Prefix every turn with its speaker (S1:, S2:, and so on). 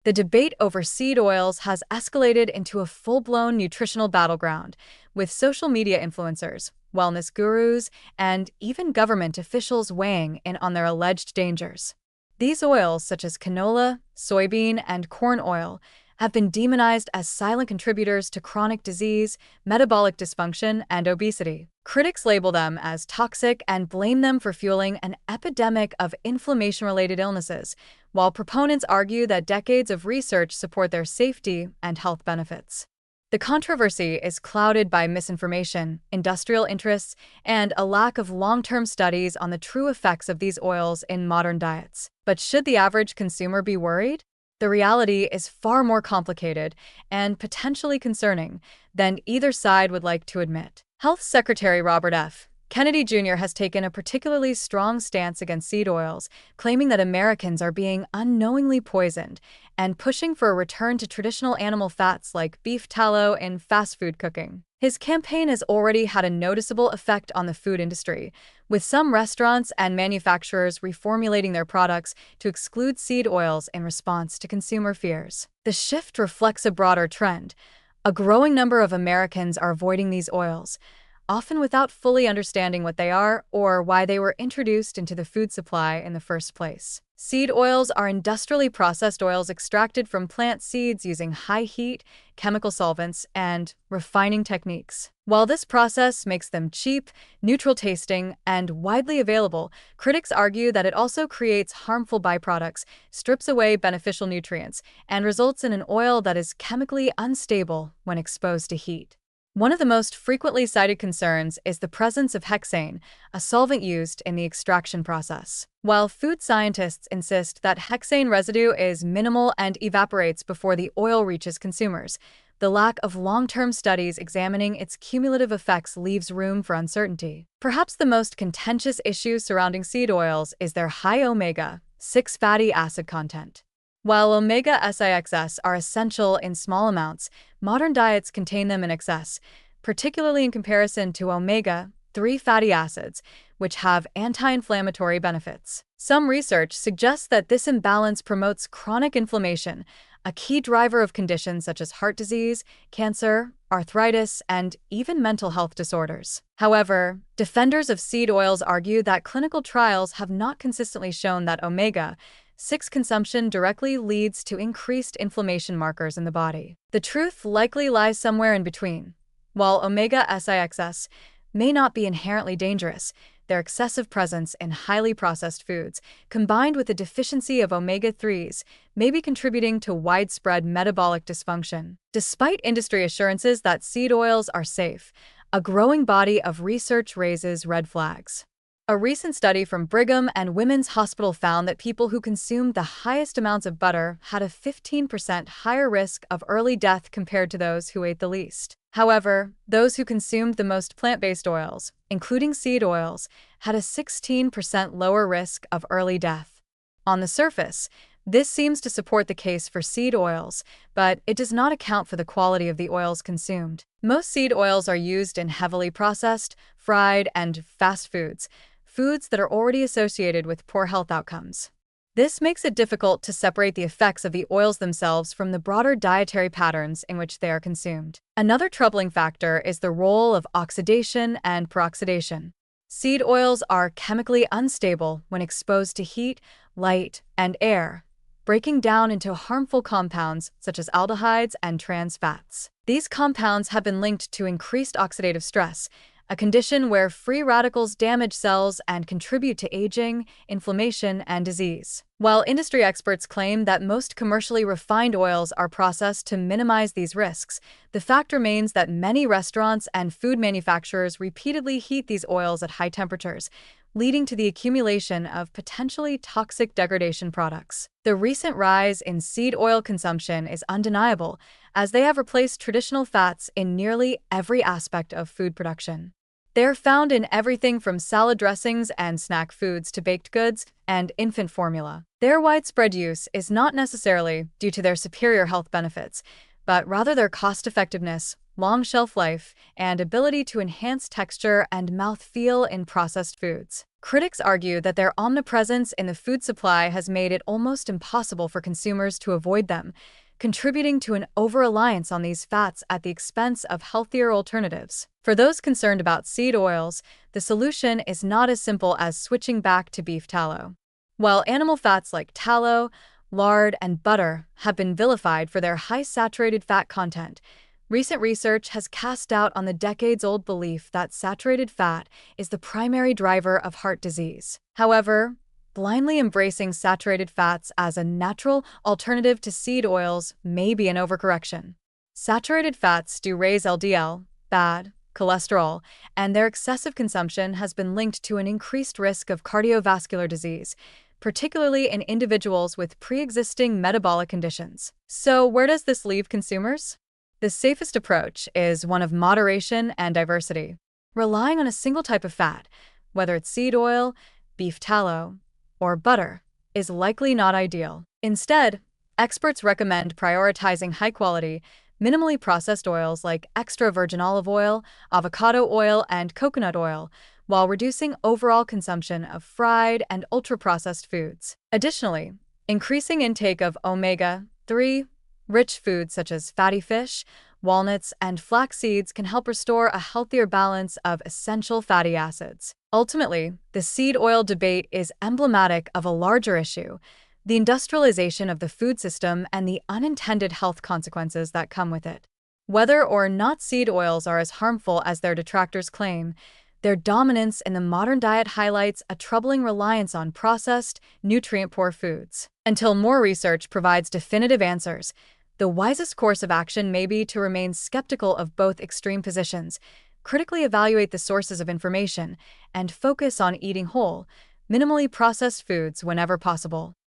S1: The debate over seed oils has escalated into a full-blown nutritional battleground, with social media influencers, wellness gurus, and even government officials weighing in on their alleged dangers. These oils, such as canola, soybean, and corn oil, have been demonized as silent contributors to chronic disease, metabolic dysfunction, and obesity. Critics label them as toxic and blame them for fueling an epidemic of inflammation-related illnesses, while proponents argue that decades of research support their safety and health benefits. The controversy is clouded by misinformation, industrial interests, and a lack of long-term studies on the true effects of these oils in modern diets. But should the average consumer be worried? The reality is far more complicated and potentially concerning than either side would like to admit. Health Secretary Robert F. Kennedy Jr. has taken a particularly strong stance against seed oils, claiming that Americans are being unknowingly poisoned and pushing for a return to traditional animal fats like beef tallow in fast food cooking. His campaign has already had a noticeable effect on the food industry, with some restaurants and manufacturers reformulating their products to exclude seed oils in response to consumer fears. The shift reflects a broader trend. A growing number of Americans are avoiding these oils, often without fully understanding what they are or why they were introduced into the food supply in the first place. Seed oils are industrially processed oils extracted from plant seeds using high heat, chemical solvents, and refining techniques. While this process makes them cheap, neutral tasting, and widely available, critics argue that it also creates harmful byproducts, strips away beneficial nutrients, and results in an oil that is chemically unstable when exposed to heat. One of the most frequently cited concerns is the presence of hexane, a solvent used in the extraction process. While food scientists insist that hexane residue is minimal and evaporates before the oil reaches consumers, the lack of long-term studies examining its cumulative effects leaves room for uncertainty. Perhaps the most contentious issue surrounding seed oils is their high omega-6 fatty acid content. While omega-6 are essential in small amounts, modern diets contain them in excess, particularly in comparison to omega-3 fatty acids, which have anti-inflammatory benefits. Some research suggests that this imbalance promotes chronic inflammation, a key driver of conditions such as heart disease, cancer, arthritis, and even mental health disorders. However, defenders of seed oils argue that clinical trials have not consistently shown that omega-6 consumption directly leads to increased inflammation markers in the body. The truth likely lies somewhere in between. While omega-6 may not be inherently dangerous, their excessive presence in highly processed foods, combined with the deficiency of omega-3s, may be contributing to widespread metabolic dysfunction. Despite industry assurances that seed oils are safe, a growing body of research raises red flags. A recent study from Brigham and Women's Hospital found that people who consumed the highest amounts of butter had a 15% higher risk of early death compared to those who ate the least. However, those who consumed the most plant-based oils, including seed oils, had a 16% lower risk of early death. On the surface, this seems to support the case for seed oils, but it does not account for the quality of the oils consumed. Most seed oils are used in heavily processed, fried, and fast foods that are already associated with poor health outcomes. This makes it difficult to separate the effects of the oils themselves from the broader dietary patterns in which they are consumed. Another troubling factor is the role of oxidation and peroxidation. Seed oils are chemically unstable when exposed to heat, light, and air, breaking down into harmful compounds such as aldehydes and trans fats. These compounds have been linked to increased oxidative stress, a condition where free radicals damage cells and contribute to aging, inflammation, and disease. While industry experts claim that most commercially refined oils are processed to minimize these risks, the fact remains that many restaurants and food manufacturers repeatedly heat these oils at high temperatures, leading to the accumulation of potentially toxic degradation products. The recent rise in seed oil consumption is undeniable, as they have replaced traditional fats in nearly every aspect of food production. They are found in everything from salad dressings and snack foods to baked goods and infant formula. Their widespread use is not necessarily due to their superior health benefits, but rather their cost-effectiveness, long shelf life, and ability to enhance texture and mouthfeel in processed foods. Critics argue that their omnipresence in the food supply has made it almost impossible for consumers to avoid them, contributing to an over-reliance on these fats at the expense of healthier alternatives. For those concerned about seed oils, the solution is not as simple as switching back to beef tallow. While animal fats like tallow, lard, and butter have been vilified for their high saturated fat content, recent research has cast doubt on the decades-old belief that saturated fat is the primary driver of heart disease. However, blindly embracing saturated fats as a natural alternative to seed oils may be an overcorrection. Saturated fats do raise LDL, bad cholesterol, and their excessive consumption has been linked to an increased risk of cardiovascular disease, particularly in individuals with pre-existing metabolic conditions. So, where does this leave consumers? The safest approach is one of moderation and diversity. Relying on a single type of fat, whether it's seed oil, beef tallow, or butter, is likely not ideal. Instead, experts recommend prioritizing high-quality, minimally processed oils like extra virgin olive oil, avocado oil, and coconut oil, while reducing overall consumption of fried and ultra-processed foods. Additionally, increasing intake of omega-3 rich foods such as fatty fish, walnuts, and flax seeds can help restore a healthier balance of essential fatty acids. Ultimately, the seed oil debate is emblematic of a larger issue: the industrialization of the food system and the unintended health consequences that come with it. Whether or not seed oils are as harmful as their detractors claim, their dominance in the modern diet highlights a troubling reliance on processed, nutrient-poor foods. Until more research provides definitive answers, the wisest course of action may be to remain skeptical of both extreme positions, critically evaluate the sources of information, and focus on eating whole, minimally processed foods whenever possible.